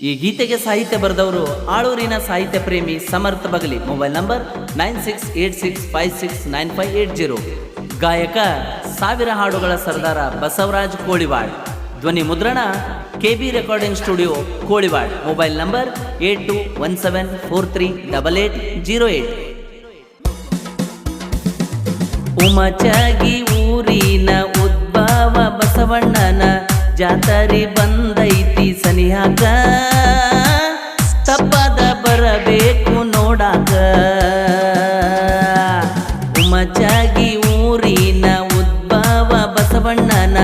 ಈ ಗೀತೆಗೆ ಸಾಹಿತ್ಯ ಬರೆದವರು ಆಳೂರಿನ ಸಾಹಿತ್ಯ ಪ್ರೇಮಿ ಸಮರ್ಥ ಬಗಲಿ. Mobile number 9686569580. ಗಾಯಕ ಸಾವಿರ ಹಾಡುಗಳ ಸರ್ದಾರ ಬಸವರಾಜ್ ಕೋಳಿವಾಡ್. ಧ್ವನಿ ಮುದ್ರಣ KB recording studio Koliwad. Mobile number 8217438808. ಉಮಚಗಿ ಊರಿನ ಉದ್ಭವ ಬಸವಣ್ಣನ ಜಾತರಿ ಬಂದೈತಿ ಸನಿಹಾಕ, ತಪ್ಪದ ಬರಬೇಕು ನೋಡಾಕ. ಉಮಚಗಿ ಊರಿನ ಉದ್ಭವ ಬಸವಣ್ಣನ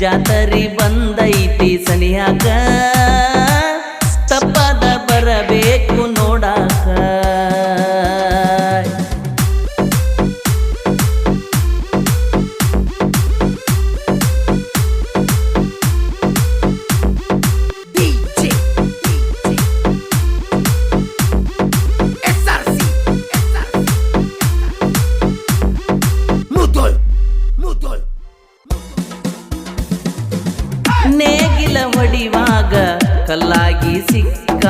ಜಾತರಿ ಬಂದೈತಿ ಸನಿಹಾಕ, ತಪ್ಪದ ಬರಬೇಕು ನೋಡಾಕ. ನೇಗಿಲ ಹೊಡಿವಾಗ ಕಲ್ಲಾಗಿ ಸಿಕ್ಕ,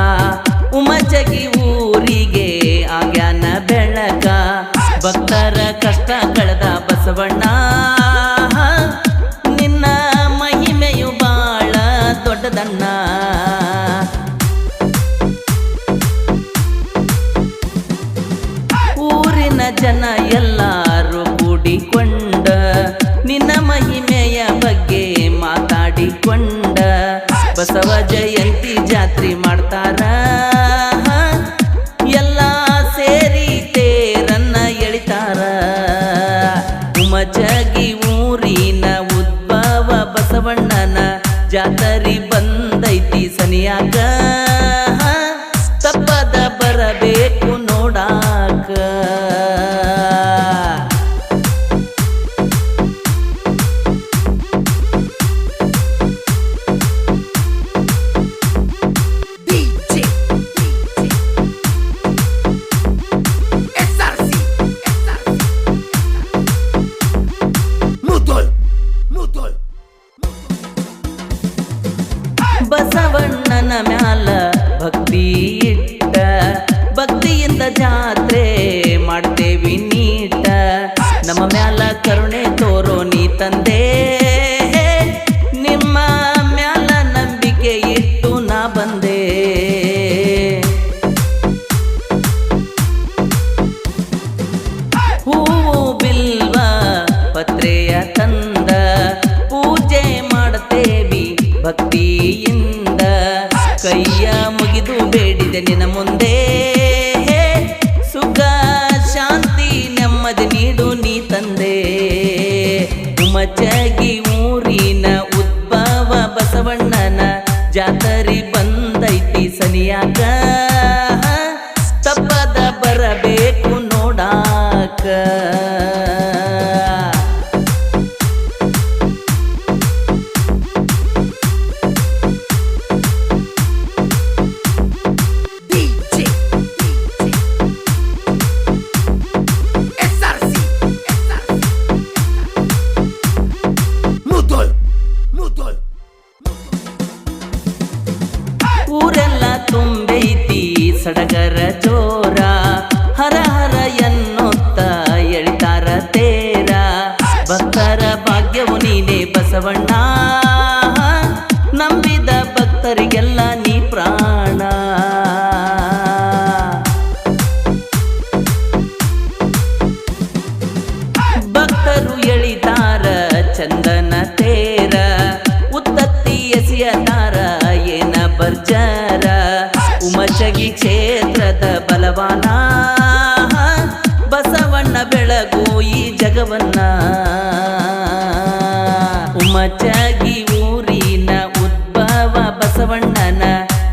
ಉಮಚಗಿ ಊರಿಗೆ ಆಗ್ಯಾನ ಬೆಳಕ. ಭಕ್ತರ ಕಷ್ಟ ಕಳೆದ ಬಸವಣ್ಣ, ನಿನ್ನ ಮಹಿಮೆಯು ಬಾಳ ದೊಡ್ಡದಣ್ಣ. ಊರಿನ ಜನ ಎಲ್ಲಾರು ಕೂಡಿಕೊಂಡ ನಿನ್ನ ಮಹಿಮೆಯ ಬಗ್ಗೆ ಮಾತಾಡಿಕೊಂಡ, ಬಸವ ಜಯಂತಿ ಜಾತ್ರೆ ಮಾಡ್ತಾರ. ಎಲ್ಲ ಸೇರಿ ತೇರನ್ನ ಎಳಿತಾರ. ಉಮಚಗಿ ಊರಿನ ಉದ್ಭವ ಬಸವಣ್ಣನ ಜಾತರಿ ಬಂದೈತಿ ಸನಿಯಾಕ, ತಪ್ಪದ ಬರಬೇಕು ನೋಡಾಕ. ಬಸವಣ್ಣನ ಮ್ಯಾಲ ಭಕ್ತಿ ಇಟ್ಟ, ಭಕ್ತಿಯಿಂದ ಜಾತ್ರೆ ಮಾಡ್ತೇವಿ ನೀಟ. ನಮ್ಮ ಮ್ಯಾಲ ಕರುಣೆ ತೋರೋ ನೀ ತಂದೆ, ನಿಮ್ಮ ಮ್ಯಾಲ ನಂಬಿಕೆ ಇಟ್ಟು ನಾ ಬಂದೆ. ಹೂವು ಬಿಲ್ವ ಪತ್ರೆಯ ತಂದ ಪೂಜೆ ಮಾಡ್ತೇವಿ ಭಕ್ತಿಯಿಂದ. ಕೈಯ ಮುಗಿದು ಬೇಡಿದೆ ನಿನ್ನ ಮುಂದೆ, ಸುಖ ಶಾಂತಿ ನೆಮ್ಮದಿ ನೀಡು ನೀ ತಂದೆ. ಉಮಚಗಿ ಊರಿನ ಉದ್ಭವ ಬಸವಣ್ಣನ ಜಾತರಿ ಬಂದೈತಿ ಸನಿಯಾಕ, ತಪ್ಪದ ಬರಬೇಕು ನೋಡಾಕ. ಊರೆಲ್ಲ ತುಂಬೈತಿ ಸಡಗರ ಜೋರ, ಹರ ಹರ ಎನ್ನುತ್ತ ಎಳಿತಾರ ತೇರ. ಭಕ್ತರ ಭಾಗ್ಯವು ನೀನೇ ಬಸವಣ್ಣ, ನಂಬಿದ ಭಕ್ತರಿಗೆಲ್ಲ ನೀ ಪ್ರಾಣ. ಭಕ್ತರು ಎಳಿತಾರ ಚಂದನ ತೇರ, ಉತ್ತತ್ತಿ ಎಸೆಯತಾರ ಏನ ಬರ್ಜರ. ಉಮಚಗಿ ಕ್ಷೇತ್ರದ ಬಲವಾನ, ಬಸವಣ್ಣ ಬೆಳಗು ಈ ಜಗವನ್ನ. ಉಮಚಗಿ ಊರಿನ ಉದ್ಭವ ಬಸವಣ್ಣನ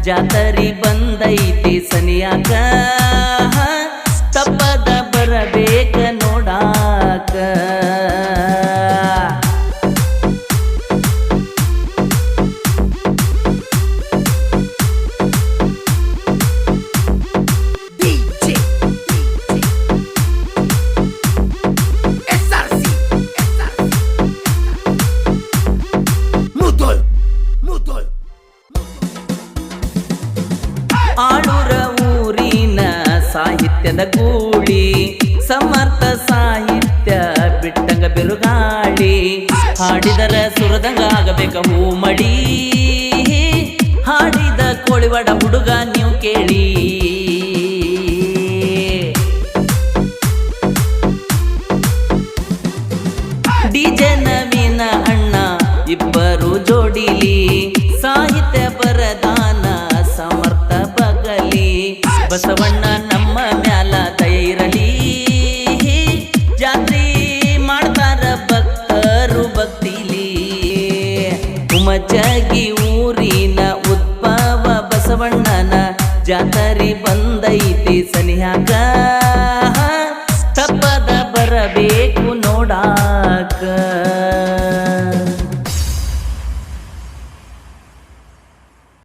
ಜಾತರಿ ಬಂದೈತಿ ಸನಿಯಾಕ, ತಪ್ಪದ ಬರಬೇಕ ನೋಡಾಕ. ಸಾಹಿತ್ಯದ ಗೂಳಿ ಸಮರ್ಥ ಸಾಹಿತ್ಯ ಬಿಟ್ಟಂಗ ಬಿರುಗಾಳಿ ಹಾಡಿದರ ಸುರದಂಗ ಆಗಬೇಕ ಹೂಮಡಿ ಹಾಡಿದ ಕೋಳಿವಾಡ ಹುಡುಗ ನೀವು ಕೇಳಿ ಡಿಜೆ ನವೀನ ಅಣ್ಣ ಇಬ್ಬರು ಜೋಡಿಲಿ ಸಾಹಿತ್ಯ ಬರದಾನ ಸಮರ್ಥ ಬಗಲಿ ಬಸವಣ್ಣ ನಮ್ಮ ಮ್ಯಾಲ ದಯ ಇರಲಿ ಜಾತ್ರೆ ಮಾಡ್ತಾರ ಭಕ್ತರು ಭಕ್ತಿಲಿ ಹುಮಚಗಿ ಊರಿನ ಉದ್ಭವ ಬಸವಣ್ಣನ ಜಾತರಿ ಬಂದೈತಿ ಸನಿಯಾಗ ತಪ್ಪದ ಬರಬೇಕು ನೋಡಾಕ